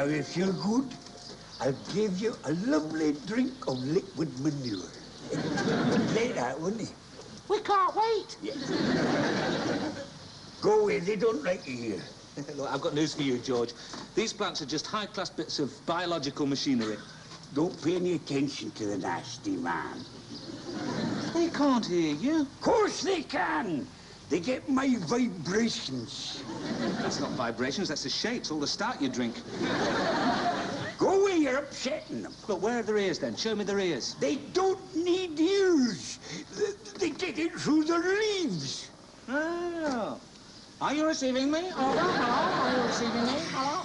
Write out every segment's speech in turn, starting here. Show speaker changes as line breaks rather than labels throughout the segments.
Now, if you're good, I'll give you a lovely drink of liquid manure. Like that, wouldn't it?
We can't wait.
Yeah. Go away, they don't like you here.
Look, I've got news for you, George. These plants are just high-class bits of biological machinery.
Don't pay any attention to the nasty man.
They can't hear you.
Of course they can. They get my vibrations.
That's not vibrations, that's the shakes, all the stout you drink.
Go away, you're upsetting them.
Look, where are their ears, then? Show me their ears.
They don't need ears. They get it through the leaves.
Oh. Are you receiving me? Oh, hello? Are you receiving me? Hello?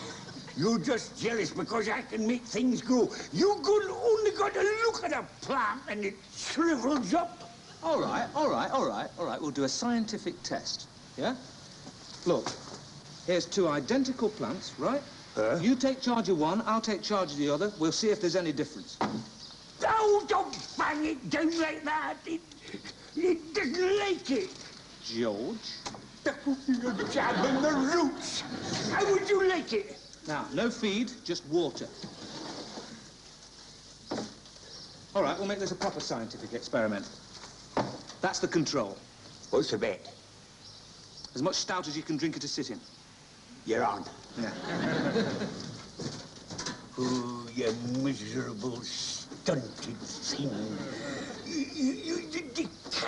You're just jealous because I can make things grow. You only got to look at a plant and it shrivels up.
All right. We'll do a scientific test, yeah? Look, here's two identical plants, right? You take charge of one, I'll take charge of the other. We'll see if there's any difference.
Oh, don't bang it down like that. It doesn't like it.
George?
You're jabbing the roots. How would you like it?
Now, no feed, just water. All right, we'll make this a proper scientific experiment. That's the control.
What's the bet?
As much stout as you can drink at a sitting.
You're on.
Yeah.
Oh, you miserable, stunted thing.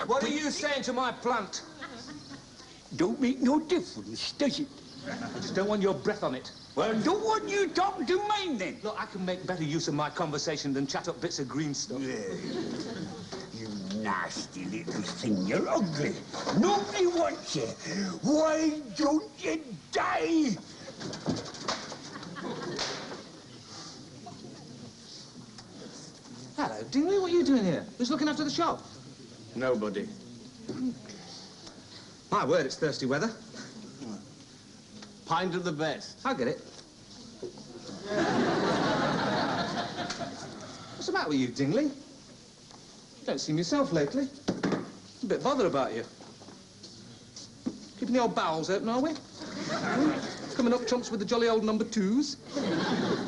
What are you saying to my plant?
Don't make no difference, does it?
I just don't want your breath on it.
Well, don't want you talking to mine, then.
Look, I can make better use of my conversation than chat up bits of green stuff.
Yeah. You nasty little thing, you're ugly. Nobody wants you. Why don't you die?
Hello, Dingley, what are you doing here? Who's looking after the shop?
Nobody.
My word, it's thirsty weather.
Pint of the best.
I'll get it. What's the matter with you, Dingley? You don't seem yourself lately. I'm a bit bothered about you. Keeping the old bowels open, are we? Coming up trumps with the jolly old number twos.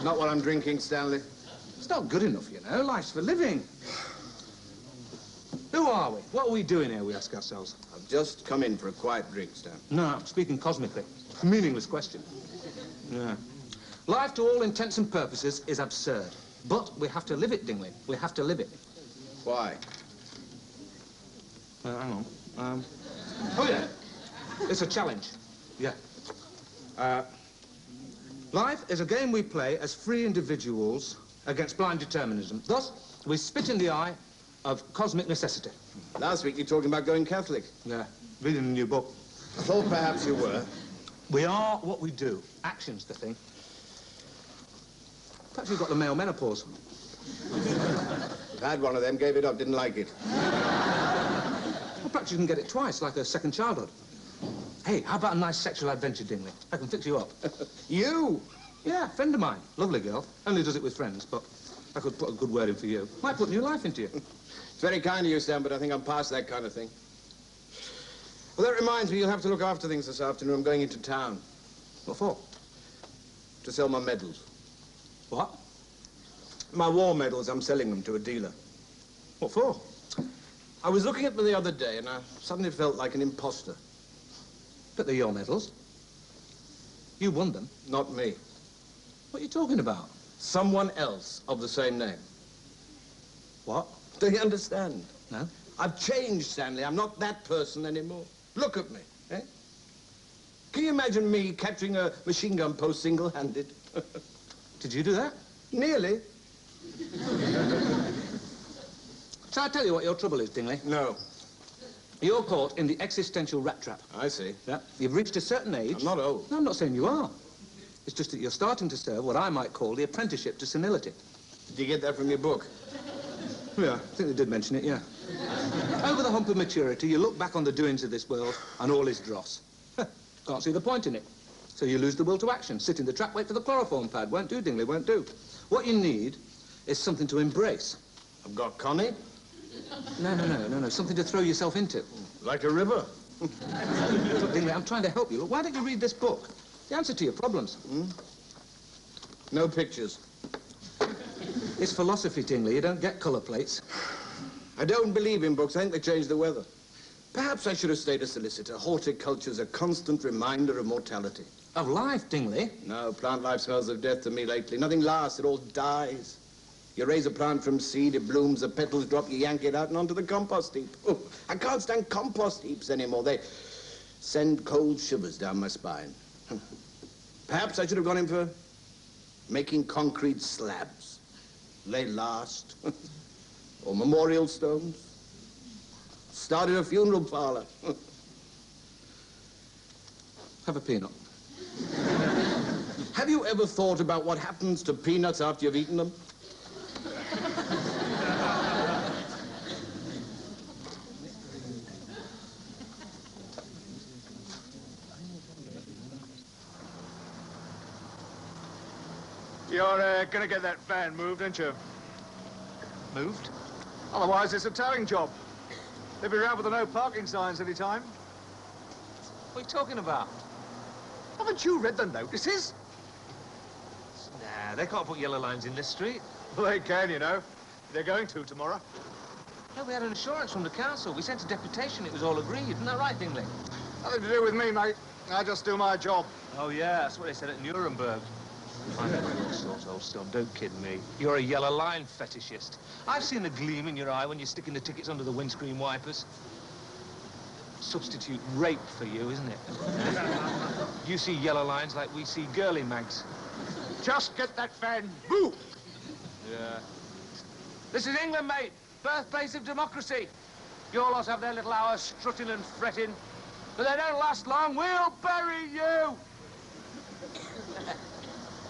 Not what I'm drinking, Stanley.
It's not good enough, you know. Life's for living. Who are we? What are we doing here, we ask ourselves?
I've just come in for a quiet drink, Stan.
No, I'm speaking cosmically. Meaningless question. Yeah. Life, to all intents and purposes, is absurd. But we have to live it, Dingley. We have to live it.
Why?
Hang on. Oh, yeah. It's a challenge. Yeah. Life is a game we play as free individuals against blind determinism. Thus, we spit in the eye of cosmic necessity.
Last week you were talking about going Catholic.
Yeah, reading a new book.
I thought perhaps you were.
We are what we do. Action's the thing. Perhaps you've got the male menopause.
Had one of them, gave it up, didn't like it.
Well, perhaps you can get it twice, like a second childhood. Hey, how about a nice sexual adventure, Dingley? I can fix you up.
You?
Yeah, friend of mine. Lovely girl. Only does it with friends, but I could put a good word in for you. Might put new life into you.
It's very kind of you, Stan, but I think I'm past that kind of thing. Well, that reminds me, you'll have to look after things this afternoon. I'm going into town.
What for?
To sell my medals.
What?
My war medals, I'm selling them to a dealer.
What for?
I was looking at them the other day, and I suddenly felt like an imposter.
But they're your medals. You won them.
Not me.
What are you talking about?
Someone else of the same name.
What?
Do you understand?
No.
I've changed, Stanley. I'm not that person anymore. Look at me, eh? Can you imagine me capturing a machine gun post single-handed?
Did you do that?
Nearly.
Shall I tell you what your trouble is, Dingley?
No.
You're caught in the existential rat trap.
I see.
Yeah. You've reached a certain age.
I'm not old.
No, I'm not saying you are. It's just that you're starting to serve what I might call the apprenticeship to senility.
Did you get that from your book?
Yeah, I think they did mention it, yeah. Over the hump of maturity, you look back on the doings of this world and all is dross. Can't see the point in it. So you lose the will to action. Sit in the trap, wait for the chloroform pad. Won't do, Dingley, won't do. What you need is something to embrace.
I've got Connie.
No. Something to throw yourself into.
Like a river.
Look, Dingley, I'm trying to help you. Look, why don't you read this book? The answer to your problems.
No pictures.
It's philosophy, Tingley. You don't get colour plates.
I don't believe in books. I think they change the weather. Perhaps I should have stayed a solicitor. Horticulture's a constant reminder of mortality.
Of life, Tingley.
No, plant life smells of death to me lately. Nothing lasts, it all dies. You raise a plant from seed, it blooms, the petals drop, you yank it out and onto the compost heap. Oh, I can't stand compost heaps anymore. They send cold shivers down my spine. Perhaps I should have gone in for making concrete slabs. They last. Or memorial stones. Started a funeral parlor.
Have a peanut.
Have you ever thought about what happens to peanuts after you've eaten them?
You're gonna get that van moved, aren't you?
Moved?
Otherwise, it's a towing job. They'll be around with the no parking signs any time.
What are you talking about?
Haven't you read the notices?
Nah, they can't put yellow lines in this street.
Well, they can, you know. They're going to tomorrow.
No, we had an assurance from the council. We sent a deputation. It was all agreed. Isn't that right, Tingley?
Nothing to do with me, mate. I just do my job.
Oh, yeah, that's what they said at Nuremberg. I know your sort, old stone. Don't kid me. You're a yellow line fetishist. I've seen the gleam in your eye when you're sticking the tickets under the windscreen wipers. Substitute rape for you, isn't it? You see yellow lines like we see girly mags.
Just get that van moved.
Yeah. This is England, mate. Birthplace of democracy. Your lot have their little hours strutting and fretting, but they don't last long. We'll bury you.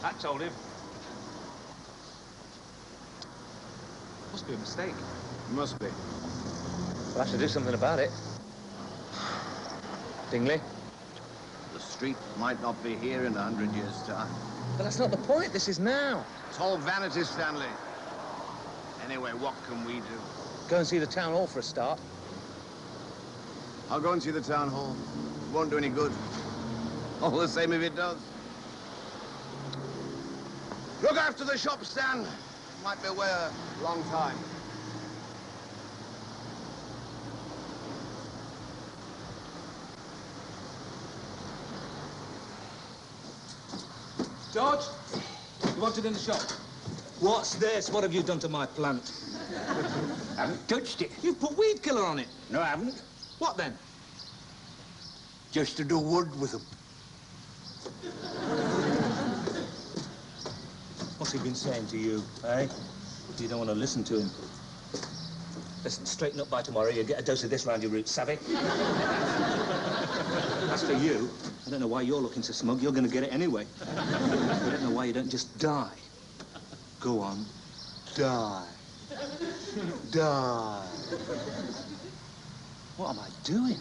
That told him. Must be a mistake.
Must be.
We'll have to do something about it. Tingley?
The street might not be here in 100 years' time.
But that's not the point. This is now.
It's all vanity, Stanley. Anyway, what can we do?
Go and see the town hall for a start.
I'll go and see the town hall. It won't do any good. All the same if it does. Look after the shop, Stan. Might be away a long time.
George, you wanted in the shop? What's this? What have you done to my plant?
I haven't touched it.
You've put weed killer on it.
No, I haven't.
What then?
Just to do wood with them.
What's he been saying to you, eh? You don't want to listen to him. Listen, straighten up by tomorrow, you'll get a dose of this round your roots, savvy? As for you, I don't know why you're looking so smug. You're going to get it anyway. I don't know why you don't just die. Go on, die. Die. What am I doing?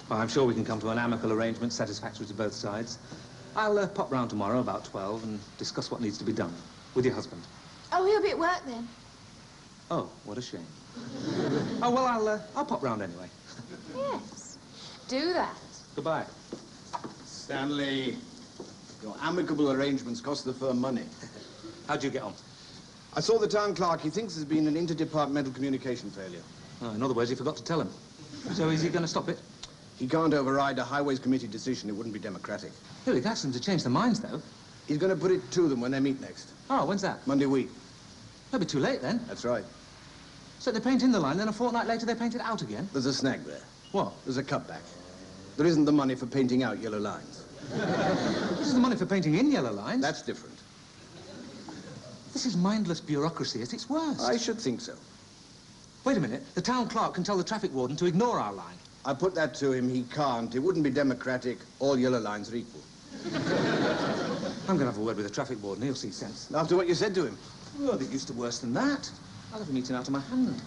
Well, I'm sure we can come to an amicable arrangement satisfactory to both sides. I'll pop round tomorrow about 12 and discuss what needs to be done with your husband.
Oh, he'll be at work then.
Oh, what a shame. Oh, well, I'll pop round anyway.
Yes, do that.
Goodbye.
Stanley, your amicable arrangements cost the firm money.
How'd you get on?
I saw the town clerk. He thinks there's been an interdepartmental communication failure.
Oh, in other words, you forgot to tell him. So is he going to stop it?
He can't override a Highways Committee decision. It wouldn't be democratic.
He'll ask them to change their minds, though.
He's going to put it to them when they meet next.
Oh, when's that?
Monday week.
It'll be too late, then.
That's right.
So they paint in the line, then a fortnight later they paint it out again?
There's a snag there.
What?
There's a cutback. There isn't the money for painting out yellow lines.
This is the money for painting in yellow lines.
That's different.
This is mindless bureaucracy at its worst.
I should think so.
Wait a minute. The town clerk can tell the traffic warden to ignore our line.
I put that to him. He can't. It wouldn't be democratic. All yellow lines are equal.
I'm going to have a word with the traffic warden. He'll see sense.
After what you said to him.
Oh, they're used to worse than that. I'll have a meeting out of my hand.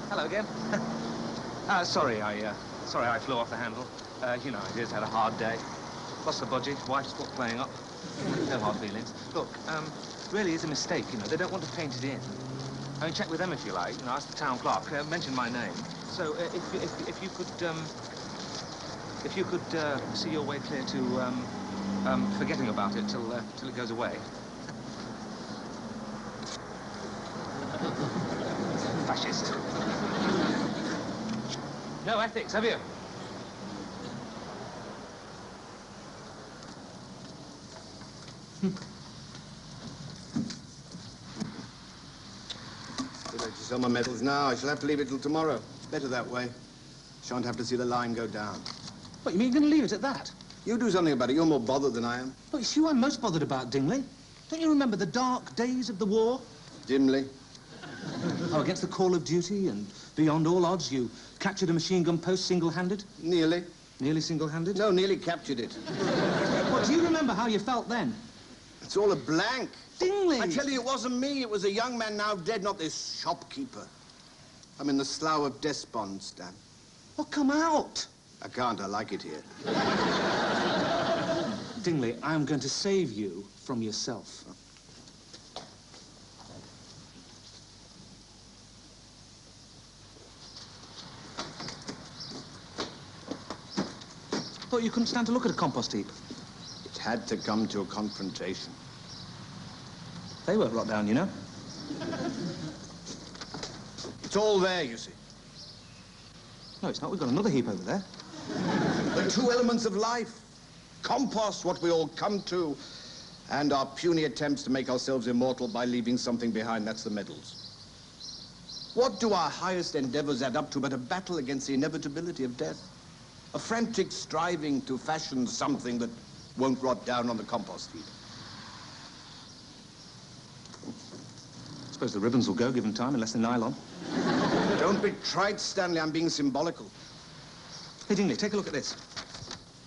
Hello again. Sorry I flew off the handle. You know, I just had a hard day. Lost the budget, wife's foot playing up. No hard feelings. Look, really is a mistake, you know. They don't want to paint it in. I mean, check with them if you like. You know, ask the town clerk. Mention my name. So, if you could see your way clear to forgetting about it till it goes away. Fascist. No ethics, have you?
I'd like to sell my medals now. I shall have to leave it till tomorrow. Better that way. Shan't have to see the line go down.
What, you mean you're going to leave it at that?
You do something about it. You're more bothered than I am.
Look, it's you I'm most bothered about, Dingley. Don't you remember the dark days of the war?
Dimly.
Oh, against the call of duty and beyond all odds, you captured a machine gun post single-handed?
Nearly.
Nearly single-handed?
No, nearly captured it.
What, do you remember how you felt then?
It's all a blank.
Dingley!
I tell you, it wasn't me. It was a young man now dead, not this shopkeeper. I'm in the slough of despond, Stan.
Well, come out!
I can't. I like it here.
Dingley, I'm going to save you from yourself. Thought you couldn't stand to look at a compost heap.
It had to come to a confrontation.
They won't rot down, you know.
It's all there, you see.
No, it's not. We've got another heap over there.
The two elements of life. Compost, what we all come to, and our puny attempts to make ourselves immortal by leaving something behind. That's the medals. What do our highest endeavors add up to but a battle against the inevitability of death? A frantic striving to fashion something that won't rot down on the compost heap.
I suppose the ribbons will go, given time, unless they're nylon.
Don't be trite, Stanley. I'm being symbolical.
Hey, Dingley, take a look at this.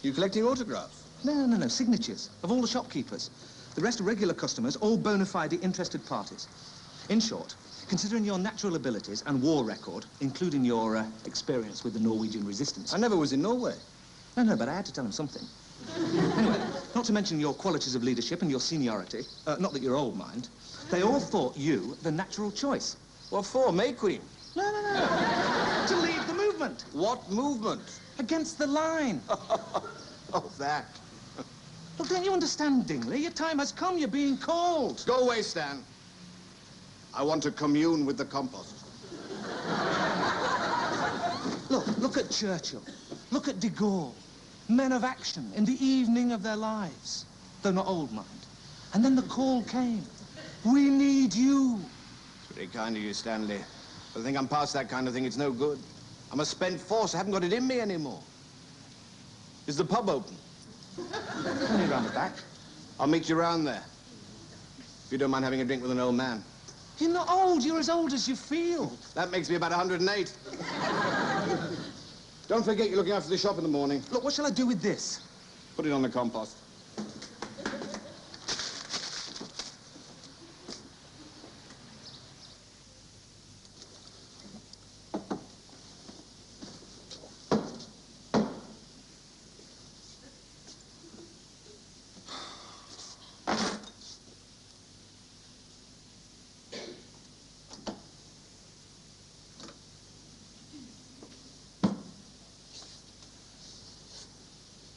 You collecting autographs?
No, signatures of all the shopkeepers. The rest are regular customers, all bona fide interested parties. In short, considering your natural abilities and war record, including your experience with the Norwegian resistance...
I never was in Norway.
No, but I had to tell him something. Anyway, not to mention your qualities of leadership and your seniority, not that you're old, mind, they all thought you the natural choice.
What for? May Queen?
No. To lead the movement.
What movement?
Against the line.
Oh, that.
Look, don't you understand, Dingley? Your time has come. You're being called.
Go away, Stan. I want to commune with the compost.
Look at Churchill. Look at de Gaulle. Men of action in the evening of their lives. Though not old, mind. And then the call came. We need you.
It's very kind of you, Stanley. But I think I'm past that kind of thing. It's no good. I'm a spent force. I haven't got it in me anymore. Is the pub open?
Only round the back.
I'll meet you round there. If you don't mind having a drink with an old man.
You're not old. You're as old as you feel.
That makes me about 108. Don't forget you're looking after the shop in the morning.
Look, what shall I do with this?
Put it on the compost.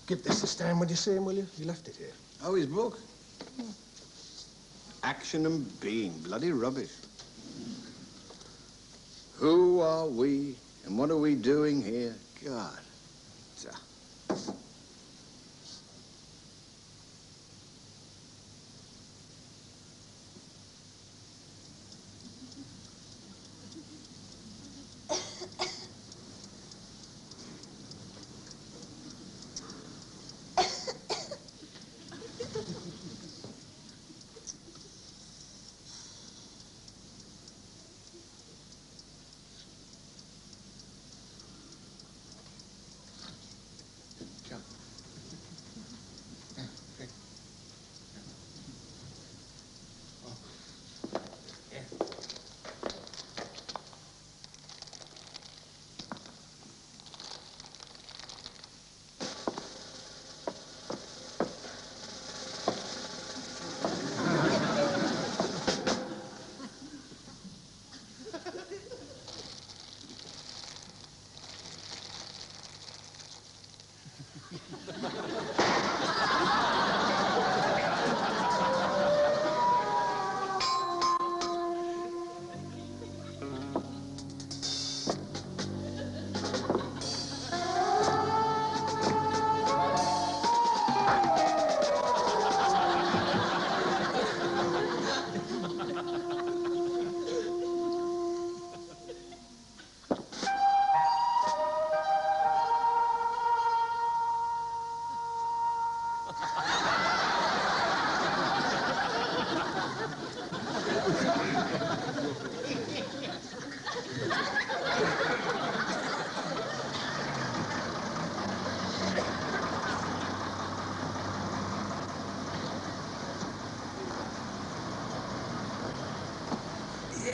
Give this to Stan when you see him, will you? You left it here.
Oh, his book? Action and Being. Bloody rubbish. Who are we and what are we doing here? God.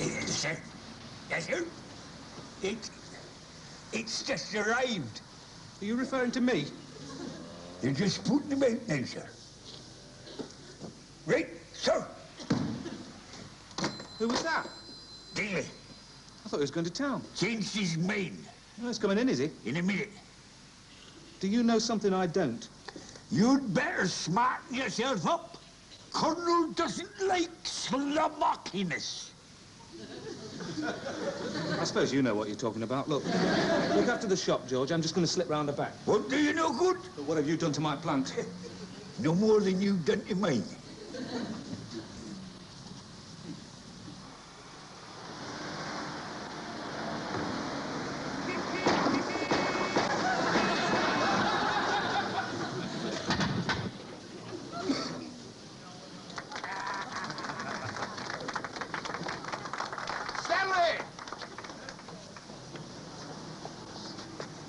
Sir. Yes, sir. It's just arrived.
Are you referring to me?
They're just putting them out now, sir. Right, sir.
Who was that?
Dingley.
I thought he was going to town.
Changed his mind.
Oh, he's coming in, is he?
In a minute.
Do you know something I don't?
You'd better smarten yourself up. Colonel doesn't like slumockiness.
I suppose you know what you're talking about. Look after the shop, George. I'm just going to slip round the back.
What do you no good?
But what have you done to my plant?
No more than you've done to mine.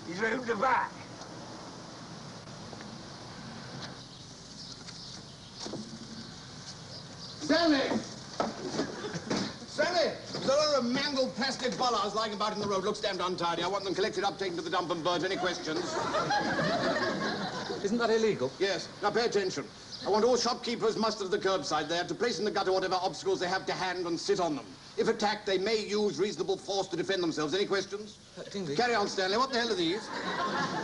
He's round the back.
Stanley! Stanley! There are a mangled plastic bollards lying about in the road. Looks damned untidy. I want them collected up, taken to the dump and burnt. Any questions?
Isn't that illegal?
Yes. Now pay attention. I want all shopkeepers mustered at the curbside there to place in the gutter whatever obstacles they have to hand and sit on them. If attacked, they may use reasonable force to defend themselves. Any questions?
Dingley.
Carry on, Stanley. What the hell are these?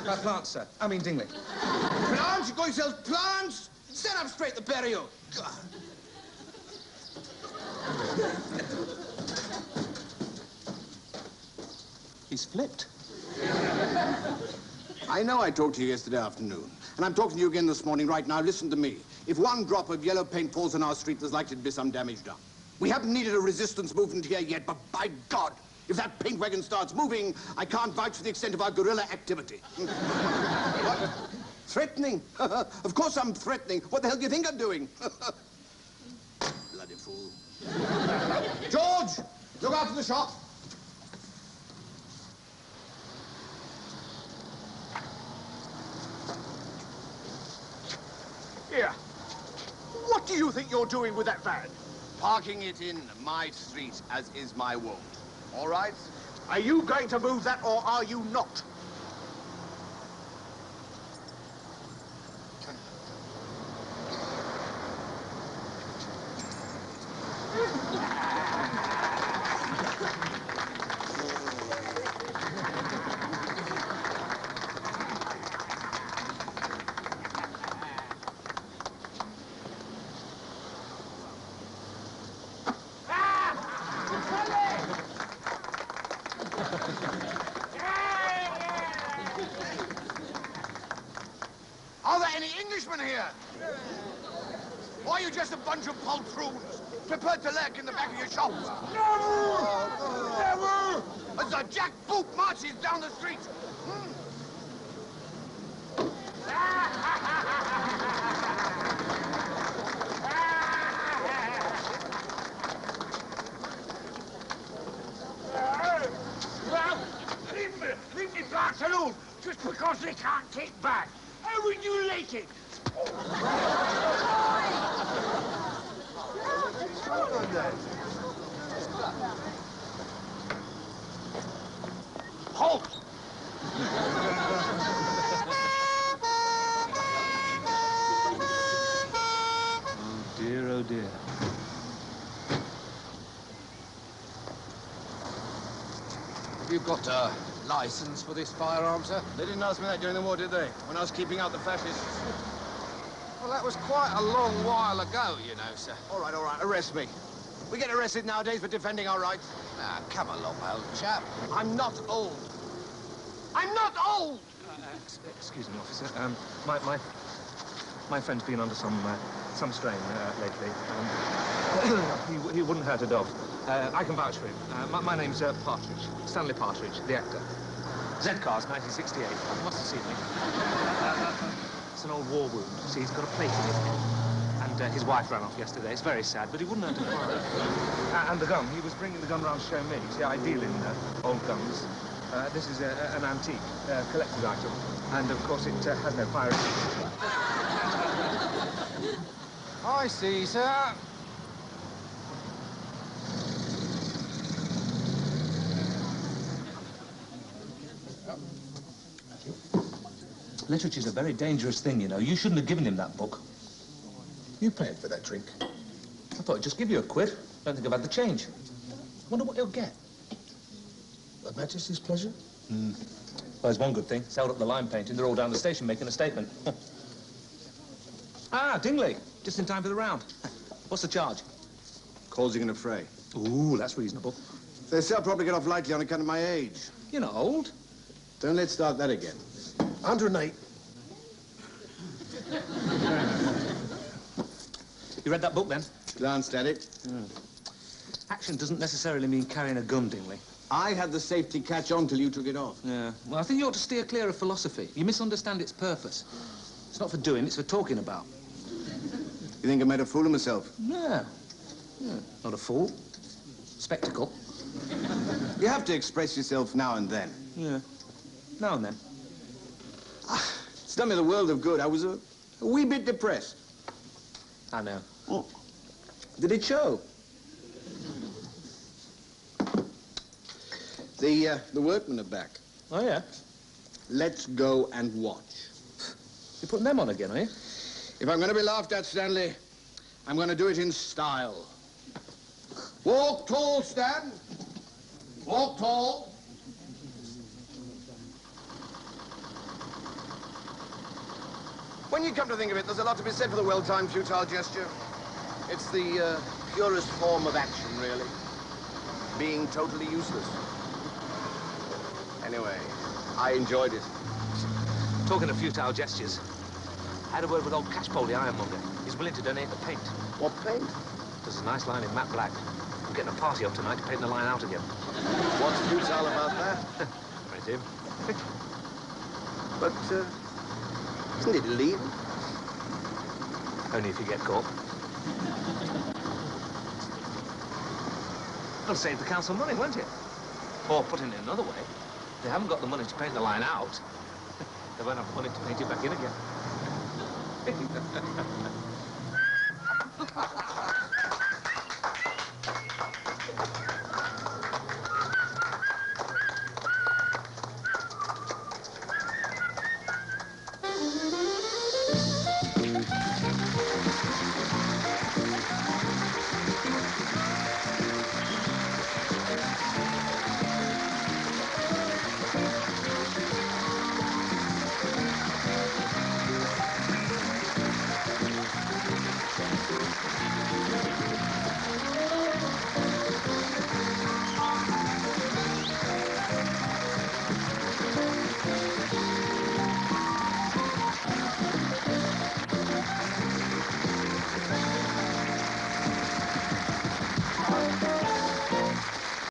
Plants, sir. I mean, Dingley.
Plants? You call yourselves plants? Stand up straight, the pair of you. God.
He's flipped.
I know I talked to you yesterday afternoon, and I'm talking to you again this morning. Right now, listen to me. If one drop of yellow paint falls on our street, there's likely to be some damage done. We haven't needed a resistance movement here yet, but by God, if that paint wagon starts moving, I can't vouch for the extent of our guerrilla activity. What? Threatening? Of course I'm threatening. What the hell do you think I'm doing? Bloody fool. George, look after the shop.
Here. What do you think you're doing with that van?
Parking it in my street, as is my wont. All right?
Are you going to move that or are you not?
Are there any Englishmen here? Or are you just a bunch of poltroons prepared to lurk in the back of your shops?
Never! Never!
As the jackboot marches down the street.
Well, leave me back alone just because they can't take back. How would you like it? Halt!
Oh, dear, oh, dear.
Have you got a license for this firearm, sir?
They didn't ask me that during the war, did they? When I was keeping out the fascists.
Well, that was quite a long while ago, you know, sir.
All right, arrest me. We get arrested nowadays for defending our rights.
Now, come along, old chap.
I'm not old. I'm not old!
Excuse me, officer. My friend's been under some strain lately. He wouldn't hurt a dog. I can vouch for him. My name's Partridge, Stanley Partridge, the actor. Z-Cars, 1968. You must have seen me. It's an old war wound. See, he's got a plate in his head. And his wife ran off yesterday. It's very sad, but he wouldn't hurt a fire. And the gun. He was bringing the gun round to show me. See, I deal in old guns. This is an antique, collector's item. And, of course, it has no fire extinguisher.
I see, sir.
Literature's a very dangerous thing, you know. You shouldn't have given him that book.
You paid for that drink.
I thought I'd just give you a quid. Don't think I've had the change. Wonder what he'll get.
Her Majesty's pleasure?
Well, there's one good thing. It's held up the line painting. They're all down the station making a statement. Ah, Dingley. Just in time for the round. What's the charge?
Causing an affray.
Ooh, that's reasonable.
They say I'll probably get off lightly on account of my age.
You're not old.
Don't let's start that again.
108.
You read that book, then?
Glanced at it.
Action doesn't necessarily mean carrying a gun, Dingley.
I had the safety catch on till you took it off.
Yeah. Well, I think you ought to steer clear of philosophy. You misunderstand its purpose. It's not for doing, it's for talking about.
You think I made a fool of myself?
Yeah. Not a fool. Spectacle.
You have to express yourself now and then.
Yeah. Now and then.
It's done me the world of good. I was a wee bit depressed.
I know.
Oh. Did it show? The workmen are back.
Oh, yeah?
Let's go and watch.
You're putting them on again, are you?
If I'm going to be laughed at, Stanley, I'm going to do it in style. Walk tall, Stan. Walk tall. When you come to think of it, there's a lot to be said for the well-timed futile gesture. It's the purest form of action, really. Being totally useless. Anyway, I enjoyed it.
Talking of futile gestures, I had a word with old Catchpole, the ironmonger. He's willing to donate the paint.
What paint?
There's a nice line in matte black. We're getting a party up tonight to paint the line out again.
What's futile about that?
Right, Jim.
But, isn't it illegal?
Only if you get caught. It'll save the council money, won't it? Or putting it another way, they haven't got the money to paint the line out. They won't have the money to paint it back in again.